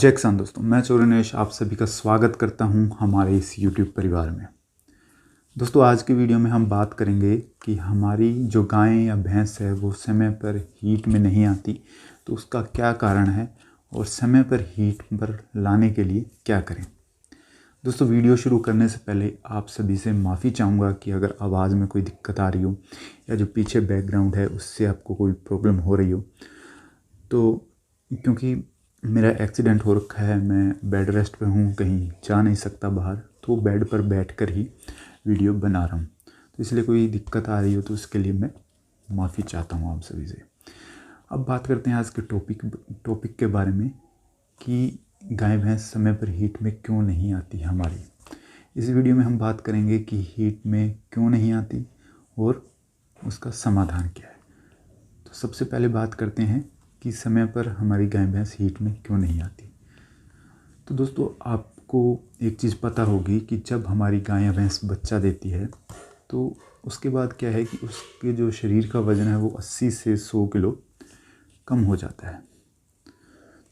जय किसान दोस्तों, मैं चोरनेश आप सभी का स्वागत करता हूं हमारे इस YouTube परिवार में। दोस्तों, आज की वीडियो में हम बात करेंगे कि हमारी जो गाय या भैंस है वो समय पर हीट में नहीं आती, तो उसका क्या कारण है और समय पर हीट पर लाने के लिए क्या करें। दोस्तों, वीडियो शुरू करने से पहले आप सभी से माफ़ी चाहूँगा कि अगर आवाज़ में कोई दिक्कत आ रही हो या जो पीछे बैकग्राउंड है उससे आपको कोई प्रॉब्लम हो रही हो, तो क्योंकि मेरा एक्सीडेंट हो रखा है, मैं बेड रेस्ट पे हूँ, कहीं जा नहीं सकता बाहर, तो बेड पर बैठकर ही वीडियो बना रहा हूँ, तो इसलिए कोई दिक्कत आ रही हो तो उसके लिए मैं माफ़ी चाहता हूँ आप सभी से। अब बात करते हैं आज के टॉपिक के बारे में कि गाय भैंस समय पर हीट में क्यों नहीं आती हमारी। इस वीडियो में हम बात करेंगे कि हीट में क्यों नहीं आती और उसका समाधान क्या है। तो सबसे पहले बात करते हैं कि समय पर हमारी गाय भैंस हीट में क्यों नहीं आती। तो दोस्तों, आपको एक चीज़ पता होगी कि जब हमारी गाय या भैंस बच्चा देती है तो उसके बाद क्या है कि उसके जो शरीर का वज़न है वो 80 से 100 किलो कम हो जाता है।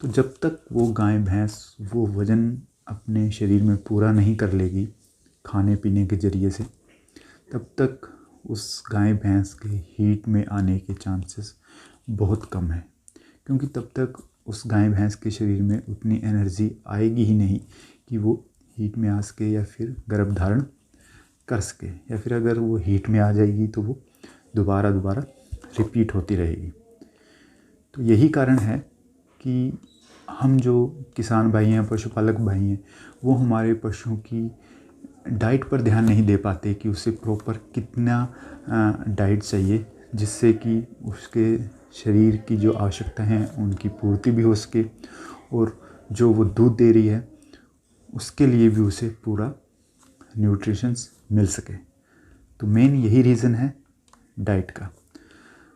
तो जब तक वो गाय भैंस वो वज़न अपने शरीर में पूरा नहीं कर लेगी खाने पीने के ज़रिए से, तब तक उस गाय भैंस के हीट में आने के चांसेस बहुत कम है, क्योंकि तब तक उस गाय भैंस के शरीर में उतनी एनर्जी आएगी ही नहीं कि वो हीट में आ सके या फिर गर्भ धारण कर सके, या फिर अगर वो हीट में आ जाएगी तो वो दोबारा रिपीट होती रहेगी। तो यही कारण है कि हम जो किसान भाई हैं, पशुपालक भाई हैं, वो हमारे पशुओं की डाइट पर ध्यान नहीं दे पाते कि उसे प्रॉपर कितना डाइट चाहिए जिससे कि उसके शरीर की जो आवश्यकता है उनकी पूर्ति भी हो सके और जो वो दूध दे रही है उसके लिए भी उसे पूरा न्यूट्रिशंस मिल सके। तो मेन यही रीज़न है डाइट का।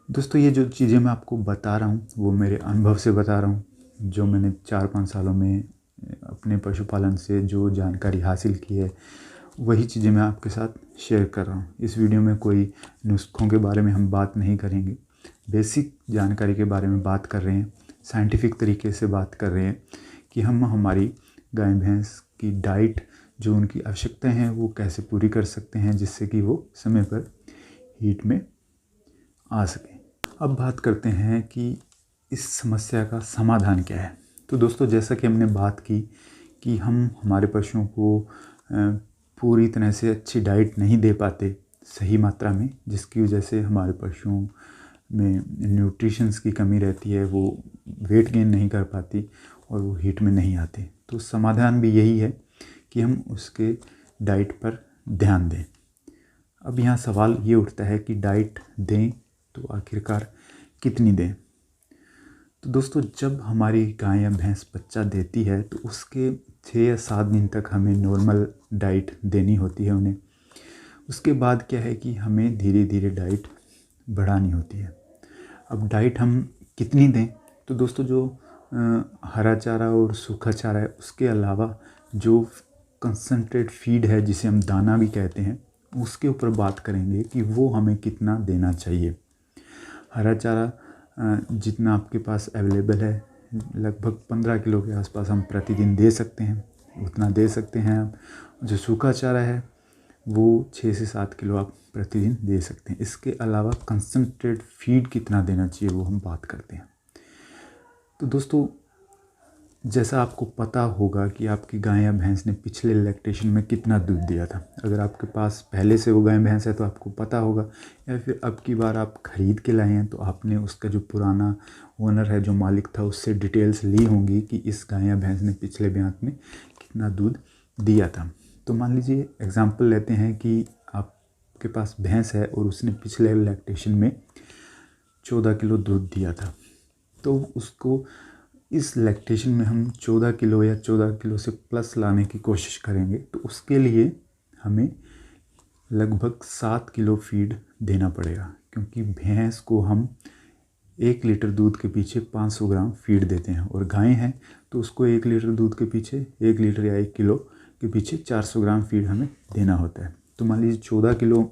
दोस्तों, ये जो चीज़ें मैं आपको बता रहा हूँ वो मेरे अनुभव से बता रहा हूँ, जो मैंने 4-5 सालों में अपने पशुपालन से जो जानकारी हासिल की है वही चीज़ें मैं आपके साथ शेयर कर रहा हूँ। इस वीडियो में कोई नुस्खों के बारे में हम बात नहीं करेंगे, बेसिक जानकारी के बारे में बात कर रहे हैं, साइंटिफिक तरीके से बात कर रहे हैं कि हम हमारी गाय भैंस की डाइट जो उनकी आवश्यकताएं हैं वो कैसे पूरी कर सकते हैं जिससे कि वो समय पर हीट में आ सकें। अब बात करते हैं कि इस समस्या का समाधान क्या है। तो दोस्तों, जैसा कि हमने बात की कि हम हमारे पशुओं को पूरी तरह से अच्छी डाइट नहीं दे पाते सही मात्रा में, जिसकी वजह से हमारे पशुओं में न्यूट्रिशंस की कमी रहती है, वो वेट गेन नहीं कर पाती और वो हीट में नहीं आते। तो समाधान भी यही है कि हम उसके डाइट पर ध्यान दें। अब यहाँ सवाल ये उठता है कि डाइट दें तो आखिरकार कितनी दें। तो दोस्तों, जब हमारी गाय या भैंस बच्चा देती है तो उसके 6 या 7 दिन तक हमें नॉर्मल डाइट देनी होती है उन्हें। उसके बाद क्या है कि हमें धीरे धीरे डाइट बढ़ानी होती है। अब डाइट हम कितनी दें, तो दोस्तों जो हरा चारा और सूखा चारा है उसके अलावा जो कंसंट्रेट फीड है जिसे हम दाना भी कहते हैं, उसके ऊपर बात करेंगे कि वो हमें कितना देना चाहिए। हरा चारा जितना आपके पास अवेलेबल है, लगभग 15 किलो के आसपास हम प्रतिदिन दे सकते हैं, उतना दे सकते हैं आप। जो सूखा चारा है वो 6 से 7 किलो आप प्रतिदिन दे सकते हैं। इसके अलावा कंसंट्रेट फीड कितना देना चाहिए वो हम बात करते हैं। तो दोस्तों, जैसा आपको पता होगा कि आपकी गाय या भैंस ने पिछले लैक्टेशन में कितना दूध दिया था। अगर आपके पास पहले से वो गाय भैंस है तो आपको पता होगा, या फिर अब की बार आप ख़रीद के लाए हैं तो आपने उसका जो पुराना ओनर है, जो मालिक था, उससे डिटेल्स ली होंगी कि इस गाय या भैंस ने पिछले ब्यात में कितना दूध दिया था। तो मान लीजिए एग्ज़ाम्पल लेते हैं कि आपके पास भैंस है और उसने पिछले लैक्टेशन में 14 किलो दूध दिया था, तो उसको इस लैक्टेशन में हम 14 किलो या 14 किलो से प्लस लाने की कोशिश करेंगे। तो उसके लिए हमें लगभग 7 किलो फीड देना पड़ेगा, क्योंकि भैंस को हम 1 लीटर दूध के पीछे 500 ग्राम फीड देते हैं, और गाय हैं तो उसको 1 लीटर दूध के पीछे 1 लीटर या 1 किलो के पीछे 400 ग्राम फीड हमें देना होता है। तो मान लीजिए 14 किलो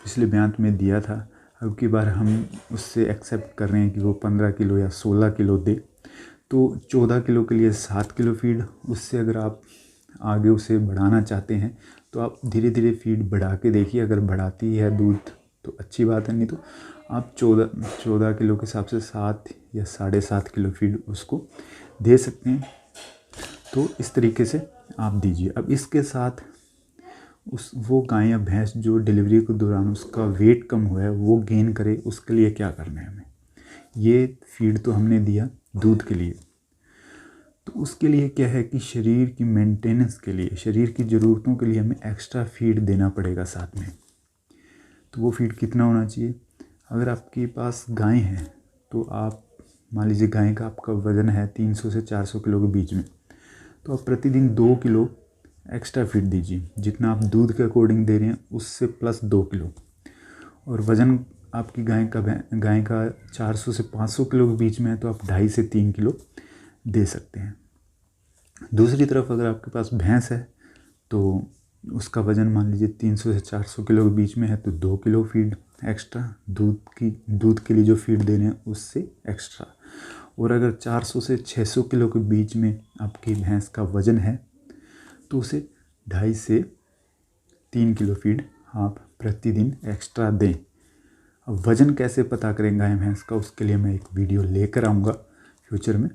पिछले ब्यात में दिया था, अब की बार हम उससे एक्सेप्ट कर रहे हैं कि वो 15 किलो या 16 किलो दे, तो 14 किलो के लिए 7 किलो फीड, उससे अगर आप आगे उसे बढ़ाना चाहते हैं तो आप धीरे धीरे फीड बढ़ा के देखिए। अगर बढ़ाती है दूध तो अच्छी बात है, नहीं तो आप 14 किलो के हिसाब से 7 या 7.5 किलो फीड उसको दे सकते हैं। तो इस तरीके से आप दीजिए। अब इसके साथ वो गाय या भैंस जो डिलीवरी के दौरान उसका वेट कम हुआ है वो गेन करे, उसके लिए क्या करना है हमें। ये फीड तो हमने दिया दूध के लिए, तो उसके लिए क्या है कि शरीर की मेंटेनेंस के लिए, शरीर की ज़रूरतों के लिए हमें एक्स्ट्रा फीड देना पड़ेगा साथ में। तो वो फीड कितना होना चाहिए। अगर आपके पास गाय है तो आप मान लीजिए गाय का आपका वज़न है 300 से 400 किलो के बीच में, तो आप प्रतिदिन 2 किलो एक्स्ट्रा फीड दीजिए। जितना आप दूध के अकॉर्डिंग दे रहे हैं उससे प्लस 2 किलो। और वज़न आपकी गाय का 400 से 500 किलो के बीच में है तो आप 2.5 से 3 किलो दे सकते हैं। दूसरी तरफ अगर आपके पास भैंस है तो उसका वज़न मान लीजिए 300 से 400 किलो के बीच में है तो 2 किलो फीड एक्स्ट्रा, दूध के लिए जो फीड दे रहे हैं उससे एक्स्ट्रा। और अगर 400 से 600 किलो के बीच में आपकी भैंस का वज़न है तो उसे 2.5 से 3 किलो फीड आप प्रतिदिन एक्स्ट्रा दें। अब वज़न कैसे पता करें गाय भैंस का, उसके लिए मैं एक वीडियो लेकर आऊँगा फ्यूचर में,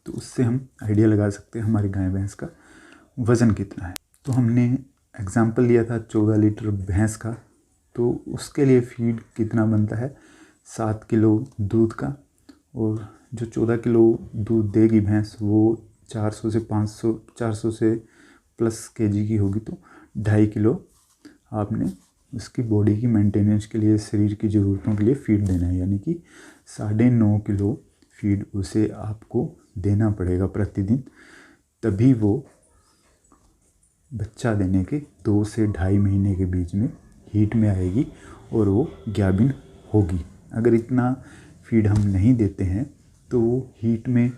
तो उससे हम आइडिया लगा सकते हैं हमारी गाय भैंस का वज़न कितना है। तो हमने एग्ज़ाम्पल लिया था 14 लीटर भैंस का, तो उसके लिए फीड कितना बनता है 7 किलो दूध का। और जो 14 किलो दूध देगी भैंस वो 400 से प्लस केजी की होगी, तो 2.5 किलो आपने उसकी बॉडी की मेंटेनेंस के लिए, शरीर की ज़रूरतों के लिए फीड देना है। यानी कि 9.5 किलो फीड उसे आपको देना पड़ेगा प्रतिदिन, तभी वो बच्चा देने के 2 से 2.5 महीने के बीच में हीट में आएगी और वो गाभिन होगी। अगर इतना फीड हम नहीं देते हैं तो वो हीट में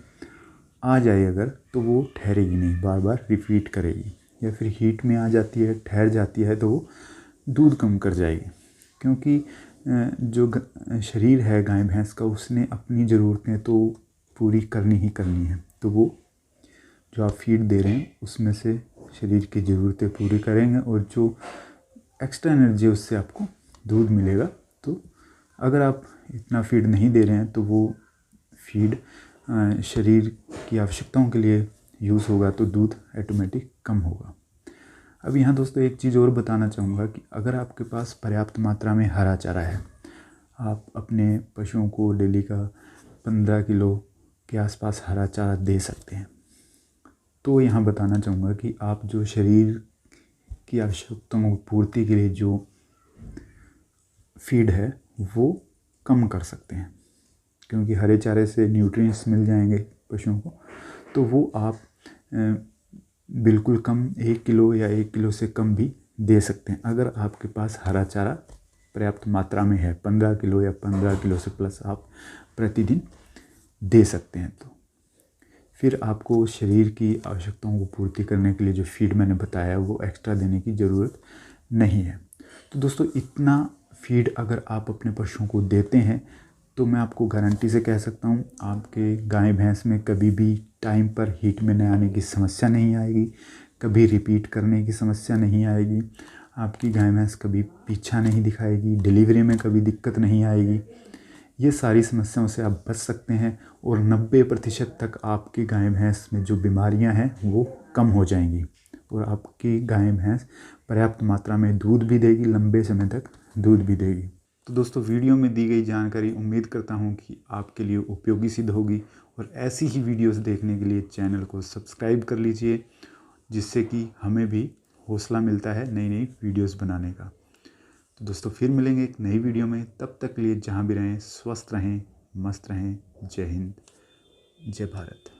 आ जाए अगर, तो वो ठहरेगी नहीं, बार बार रिपीट करेगी। या फिर हीट में आ जाती है, ठहर जाती है, तो वो दूध कम कर जाएगी। क्योंकि जो शरीर है गाय भैंस का, उसने अपनी ज़रूरतें तो पूरी करनी ही करनी है। तो वो जो आप फीड दे रहे हैं उसमें से शरीर की ज़रूरतें पूरी करेंगे और जो एक्स्ट्रा एनर्जी उससे आपको दूध मिलेगा। तो अगर आप इतना फीड नहीं दे रहे हैं तो वो फीड शरीर की आवश्यकताओं के लिए यूज़ होगा, तो दूध ऑटोमेटिक कम होगा। अब यहाँ दोस्तों एक चीज़ और बताना चाहूँगा कि अगर आपके पास पर्याप्त मात्रा में हरा चारा है, आप अपने पशुओं को डेली का 15 किलो के आसपास हरा चारा दे सकते हैं। तो यहाँ बताना चाहूँगा कि आप जो शरीर की आवश्यकताओं की पूर्ति के लिए जो फीड है वो कम कर सकते हैं, क्योंकि हरे चारे से न्यूट्रिएंट्स मिल जाएंगे पशुओं को। तो वो आप बिल्कुल कम 1 किलो या 1 किलो से कम भी दे सकते हैं। अगर आपके पास हरा चारा पर्याप्त मात्रा में है, 15 किलो या 15 किलो से प्लस आप प्रतिदिन दे सकते हैं। तो फिर आपको शरीर की आवश्यकताओं को पूर्ति करने के लिए जो फीड मैंने बताया वो एक्स्ट्रा देने की ज़रूरत नहीं है। तो दोस्तों इतना फीड अगर आप अपने पशुओं को देते हैं तो मैं आपको गारंटी से कह सकता हूँ आपके गाय भैंस में कभी भी टाइम पर हीट में न आने की समस्या नहीं आएगी, कभी रिपीट करने की समस्या नहीं आएगी, आपकी गाय भैंस कभी पीछा नहीं दिखाएगी, डिलीवरी में कभी दिक्कत नहीं आएगी। ये सारी समस्याओं से आप बच सकते हैं और 90% तक आपकी गाय भैंस में जो बीमारियां हैं वो कम हो जाएंगी और आपकी गाय भैंस पर्याप्त मात्रा में दूध भी देगी, लंबे समय तक दूध भी देगी। तो दोस्तों वीडियो में दी गई जानकारी उम्मीद करता हूँ कि आपके लिए उपयोगी सिद्ध होगी और ऐसी ही वीडियोस देखने के लिए चैनल को सब्सक्राइब कर लीजिए, जिससे कि हमें भी हौसला मिलता है नई नई वीडियोस बनाने का। तो दोस्तों फिर मिलेंगे एक नई वीडियो में, तब तक के लिए जहाँ भी रहें स्वस्थ रहें, मस्त रहें। जय हिंद, जय भारत।